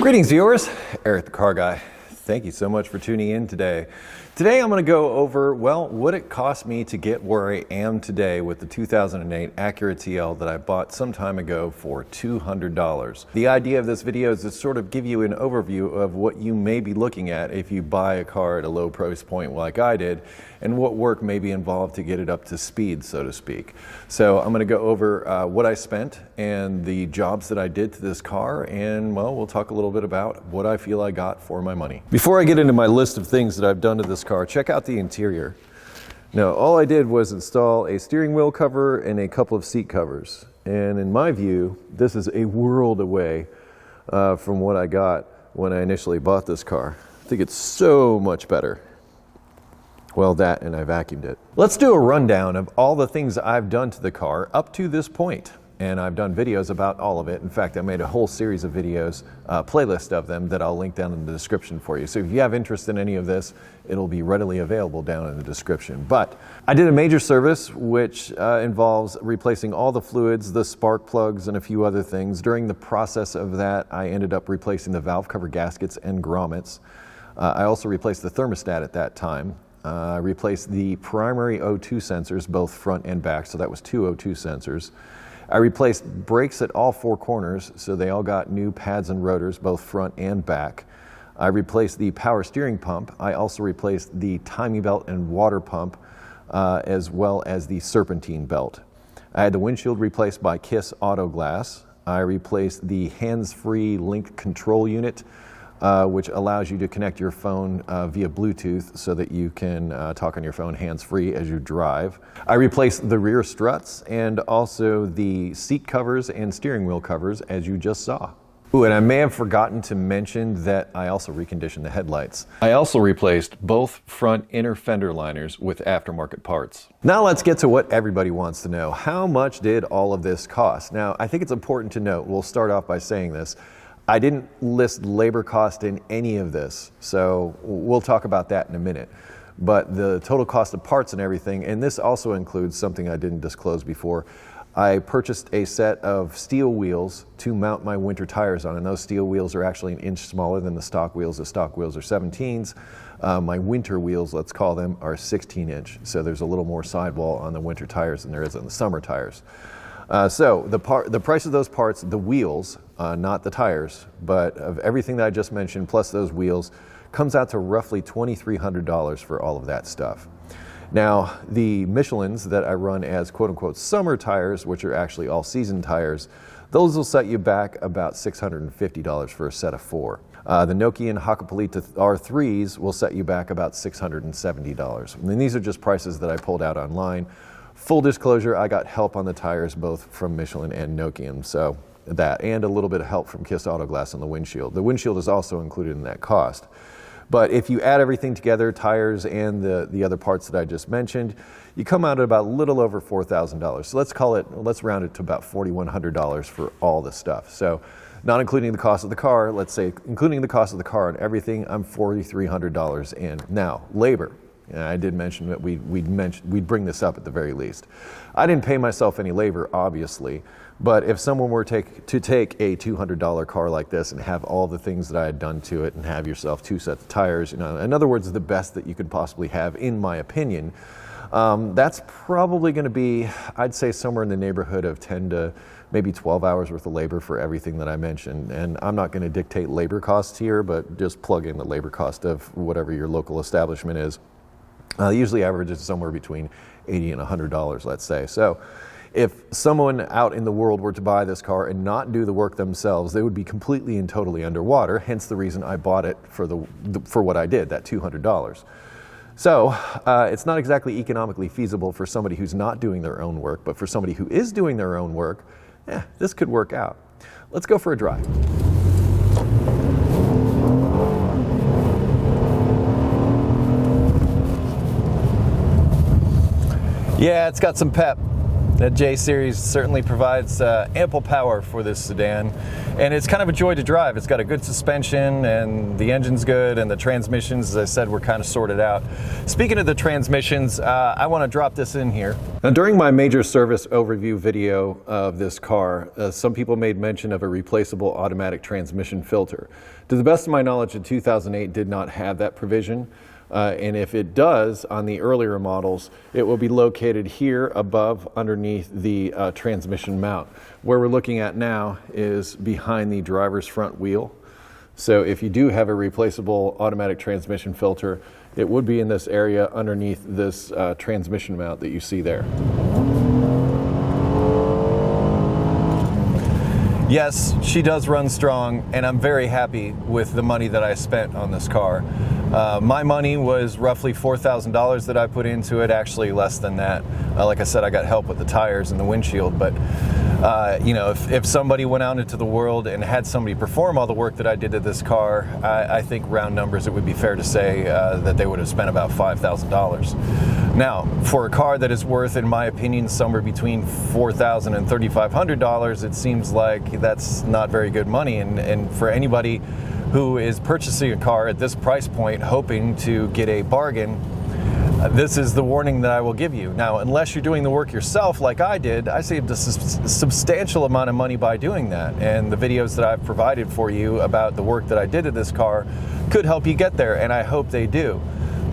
Greetings viewers, Eric the Car Guy. Thank you so much for tuning in today. Today I'm going to go over, well, what it cost me to get where I am today with the 2008 Acura TL that I bought some time ago for $200. The idea of this video is to sort of give you an overview of what you may be looking at if you buy a car at a low price point like I did, and what work may be involved to get it up to speed, so to speak. So I'm going to go over what I spent and the jobs that I did to this car, and well, we'll talk a little bit about what I feel I got for my money. Before I get into my list of things that I've done to this car, check out the interior. Now, all I did was install a steering wheel cover and a couple of seat covers. And in my view, this is a world away from what I got when I initially bought this car. I think it's so much better. Well, that, and I vacuumed it. Let's do a rundown of all the things I've done to the car up to this point. And I've done videos about all of it. In fact, I made a whole series of videos, playlist of them that I'll link down in the description for you. So if you have interest in any of this, it'll be readily available down in the description. But I did a major service, which involves replacing all the fluids, the spark plugs, and a few other things. During the process of that, I ended up replacing the valve cover gaskets and grommets. I also replaced the thermostat at that time. I replaced the primary O2 sensors, both front and back, so that was 2 O2 sensors. I replaced brakes at all four corners, so they all got new pads and rotors, both front and back. I replaced the power steering pump. I also replaced the timing belt and water pump, as well as the serpentine belt. I had the windshield replaced by Kiss Auto Glass. I replaced the hands-free link control unit, which allows you to connect your phone via Bluetooth so that you can talk on your phone hands-free as you drive. I replaced the rear struts and also the seat covers and steering wheel covers, as you just saw. Ooh, and I may have forgotten to mention that I also reconditioned the headlights. I also replaced both front inner fender liners with aftermarket parts. Now let's get to what everybody wants to know. How much did all of this cost? Now, I think it's important to note, we'll start off by saying this, I didn't list labor cost in any of this, so we'll talk about that in a minute. But the total cost of parts and everything, and this also includes something I didn't disclose before, I purchased a set of steel wheels to mount my winter tires on, and those steel wheels are actually an inch smaller than the stock wheels. The stock wheels are 17s. My winter wheels, let's call them, are 16-inch, so there's a little more sidewall on the winter tires than there is on the summer tires. So the price of those parts, the wheels, not the tires, but of everything that I just mentioned, plus those wheels, comes out to roughly $2,300 for all of that stuff. Now, the Michelins that I run as quote-unquote summer tires, which are actually all-season tires, those will set you back about $650 for a set of 4. The Nokian Hakkapeliitta R3s will set you back about $670. And these are just prices that I pulled out online. Full disclosure, I got help on the tires both from Michelin and Nokian, so that, and a little bit of help from Kiss Auto Glass on the windshield. The windshield is also included in that cost. But if you add everything together, tires and the other parts that I just mentioned, you come out at about a little over $4,000. So let's round it to about $4,100 for all the stuff. So not including the cost of the car, let's say including the cost of the car and everything, I'm $4,300 in. Now, labor. And I did mention that we'd bring this up at the very least. I didn't pay myself any labor, obviously, but if someone were to take a $200 car like this and have all the things that I had done to it and have yourself 2 sets of tires, in other words, the best that you could possibly have, in my opinion, that's probably going to be, I'd say, somewhere in the neighborhood of 10 to maybe 12 hours worth of labor for everything that I mentioned. And I'm not going to dictate labor costs here, but just plug in the labor cost of whatever your local establishment is. Usually averages somewhere between $80 and $100, let's say. So if someone out in the world were to buy this car and not do the work themselves, they would be completely and totally underwater, hence the reason I bought it for what I did, that $200. So it's not exactly economically feasible for somebody who's not doing their own work, but for somebody who is doing their own work, this could work out. Let's go for a drive. Yeah, it's got some pep. That J Series certainly provides ample power for this sedan, and it's kind of a joy to drive. It's got a good suspension, and the engine's good, and the transmissions, as I said, were kind of sorted out. Speaking of the transmissions, I want to drop this in here. Now, during my major service overview video of this car, some people made mention of a replaceable automatic transmission filter. To the best of my knowledge, the 2008 did not have that provision. And if it does, on the earlier models, it will be located here above underneath the transmission mount. Where we're looking at now is behind the driver's front wheel. So if you do have a replaceable automatic transmission filter, it would be in this area underneath this transmission mount that you see there. Yes, she does run strong, and I'm very happy with the money that I spent on this car. My money was roughly $4,000 that I put into it, actually less than that. Like I said, I got help with the tires and the windshield, but you know, if somebody went out into the world and had somebody perform all the work that I did to this car, I think round numbers, it would be fair to say that they would have spent about $5,000. Now, for a car that is worth, in my opinion, somewhere between $4,000 and $3,500, it seems like that's not very good money. And for anybody who is purchasing a car at this price point hoping to get a bargain, this is the warning that I will give you. Now, unless you're doing the work yourself like I did, I saved a substantial amount of money by doing that. And the videos that I've provided for you about the work that I did to this car could help you get there, and I hope they do.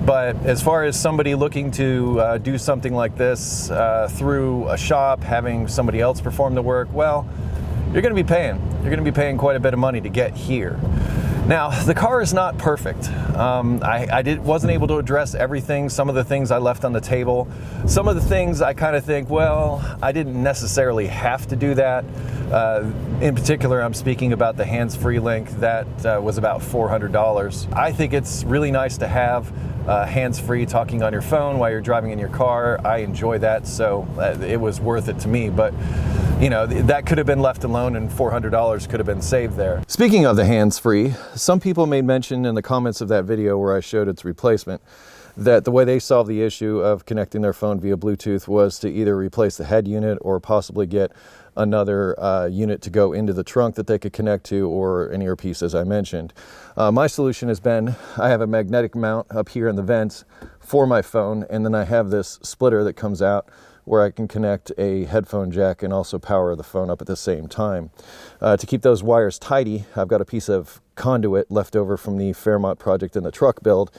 But as far as somebody looking to do something like this through a shop, having somebody else perform the work, well, you're going to be paying. You're going to be paying quite a bit of money to get here. Now, the car is not perfect. I wasn't able to address everything. Some of the things I left on the table. Some of the things I kind of think, well, I didn't necessarily have to do that. In particular, I'm speaking about the hands-free link. That was about $400. I think it's really nice to have hands-free talking on your phone while you're driving in your car. I enjoy that, so it was worth it to me. But you know, that could have been left alone and $400 could have been saved there. Speaking of the hands-free, some people made mention in the comments of that video where I showed its replacement that the way they solved the issue of connecting their phone via Bluetooth was to either replace the head unit or possibly get another unit to go into the trunk that they could connect to, or an earpiece, as I mentioned. My solution has been, I have a magnetic mount up here in the vents for my phone, and then I have this splitter that comes out where I can connect a headphone jack and also power the phone up at the same time. To keep those wires tidy, I've got a piece of conduit left over from the Fairmont project in the truck build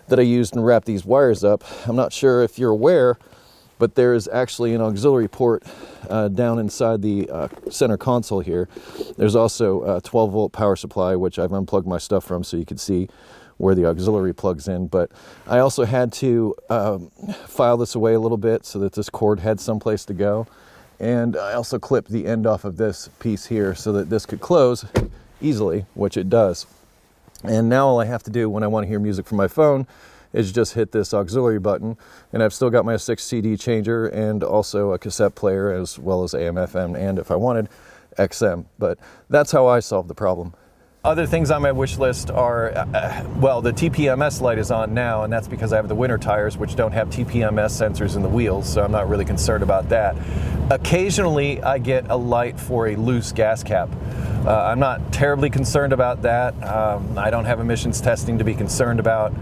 that I used and wrapped these wires up. I'm not sure if you're aware, but there is actually an auxiliary port down inside the center console here. There's also a 12-volt power supply, which I've unplugged my stuff from so you can see where the auxiliary plugs in. But I also had to file this away a little bit so that this cord had someplace to go. And I also clipped the end off of this piece here so that this could close easily, which it does. And now all I have to do when I want to hear music from my phone is just hit this auxiliary button, and I've still got my 6 CD changer and also a cassette player, as well as AM, FM, and if I wanted, XM. But that's how I solved the problem. Other things on my wish list are, well, the TPMS light is on now, and that's because I have the winter tires, which don't have TPMS sensors in the wheels, so I'm not really concerned about that. Occasionally, I get a light for a loose gas cap. I'm not terribly concerned about that. I don't have emissions testing to be concerned about.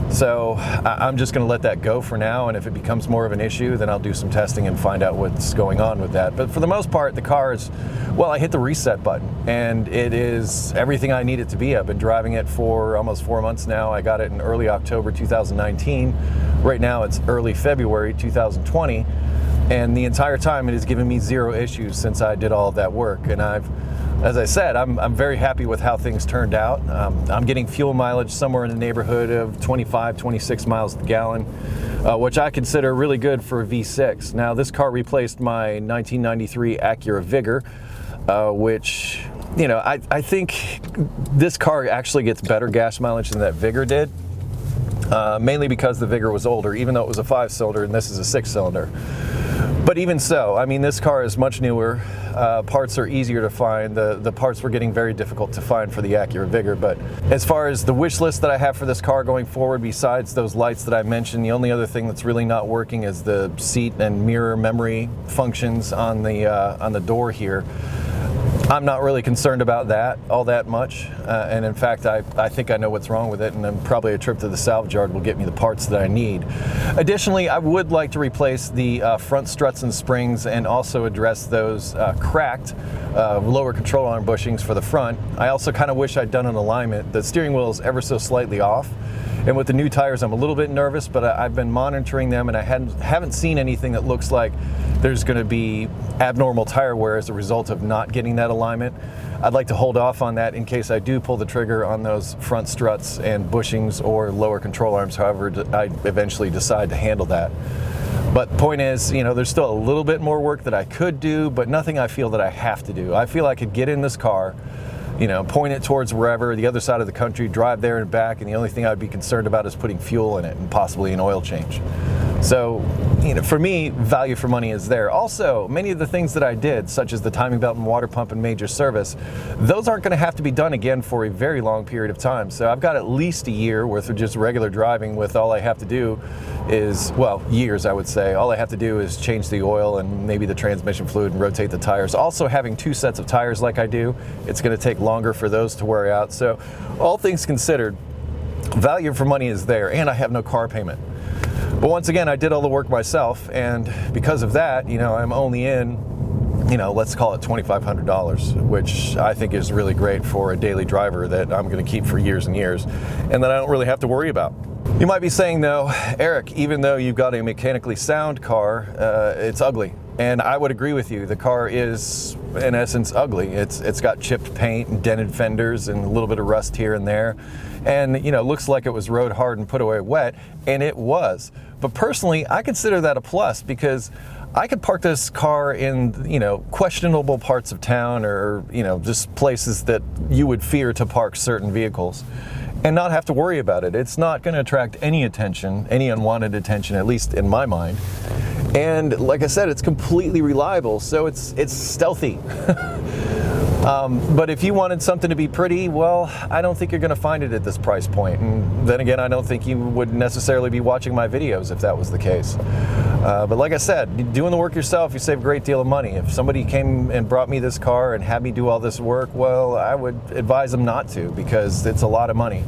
So I'm just going to let that go for now, and if it becomes more of an issue, then I'll do some testing and find out what's going on with that. But for the most part, the car is, well, I hit the reset button, and it is everything I need it to be. I've been driving it for almost 4 months now. I got it in early October 2019. Right now it's early February 2020, and the entire time it has given me 0 issues since I did all of that work. And as I said, I'm very happy with how things turned out. I'm getting fuel mileage somewhere in the neighborhood of 25, 26 miles per gallon, which I consider really good for a V6. Now, this car replaced my 1993 Acura Vigor, which, you know, I think this car actually gets better gas mileage than that Vigor did, mainly because the Vigor was older, even though it was a 5-cylinder and this is a 6-cylinder. But even so, I mean, this car is much newer. Parts are easier to find. The parts were getting very difficult to find for the Acura Vigor. But as far as the wish list that I have for this car going forward, besides those lights that I mentioned, the only other thing that's really not working is the seat and mirror memory functions on the door here. I'm not really concerned about that all that much, and in fact I think I know what's wrong with it, and then probably a trip to the salvage yard will get me the parts that I need. Additionally, I would like to replace the front struts and springs and also address those cracked lower control arm bushings for the front. I also kind of wish I'd done an alignment. The steering wheel is ever so slightly off, and with the new tires I'm a little bit nervous, but I've been monitoring them and I haven't seen anything that looks like there's going to be abnormal tire wear as a result of not getting that alignment. I'd like to hold off on that in case I do pull the trigger on those front struts and bushings or lower control arms, however I eventually decide to handle that. But the point is, you know, there's still a little bit more work that I could do, but nothing I feel that I have to do. I feel I could get in this car, you know, point it towards wherever, the other side of the country, drive there and back, and the only thing I'd be concerned about is putting fuel in it and possibly an oil change. So, you know, for me, value for money is there. Also, many of the things that I did, such as the timing belt and water pump and major service, those aren't going to have to be done again for a very long period of time. So I've got at least a year worth of just regular driving with all I have to do is, well, years I would say. All I have to do is change the oil and maybe the transmission fluid and rotate the tires. Also, having two sets of tires like I do, it's going to take longer for those to wear out. So all things considered, value for money is there, and I have no car payment. But once again, I did all the work myself, and because of that, you know, I'm only in, you know, let's call it $2,500, which I think is really great for a daily driver that I'm going to keep for years and years, and that I don't really have to worry about. You might be saying, though, Eric, even though you've got a mechanically sound car, it's ugly. And I would agree with you. The car is, in essence, ugly. It's got chipped paint and dented fenders and a little bit of rust here and there. And, you know, looks like it was rode hard and put away wet, and it was. But personally, I consider that a plus because I could park this car in, you know, questionable parts of town or, you know, just places that you would fear to park certain vehicles and not have to worry about it. It's not going to attract any attention, any unwanted attention, at least in my mind. And like I said, it's completely reliable, so it's stealthy. But if you wanted something to be pretty, well, I don't think you're going to find it at this price point. And then again, I don't think you would necessarily be watching my videos if that was the case. But like I said, doing the work yourself, you save a great deal of money. If somebody came and brought me this car and had me do all this work, well, I would advise them not to because it's a lot of money.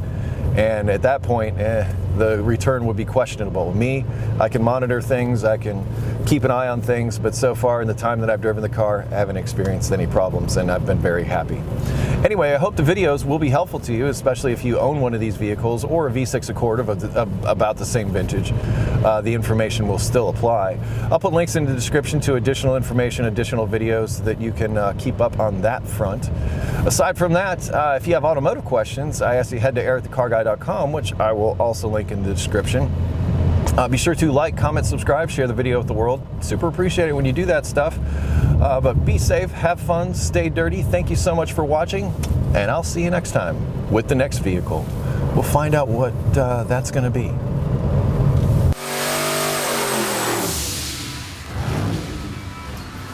And at that point, the return would be questionable. Me, I can monitor things, I can keep an eye on things, but so far in the time that I've driven the car, I haven't experienced any problems, and I've been very happy. Anyway, I hope the videos will be helpful to you, especially if you own one of these vehicles or a V6 Accord of about the same vintage. The information will still apply. I'll put links in the description to additional information, additional videos so that you can keep up on that front. Aside from that, if you have automotive questions, I ask you head to EricTheCarGuy.com, which I will also link in the description. Be sure to like, comment, subscribe, share the video with the world. Super appreciate it when you do that stuff. But be safe, have fun, stay dirty. Thank you so much for watching, and I'll see you next time with the next vehicle. We'll find out what that's going to be.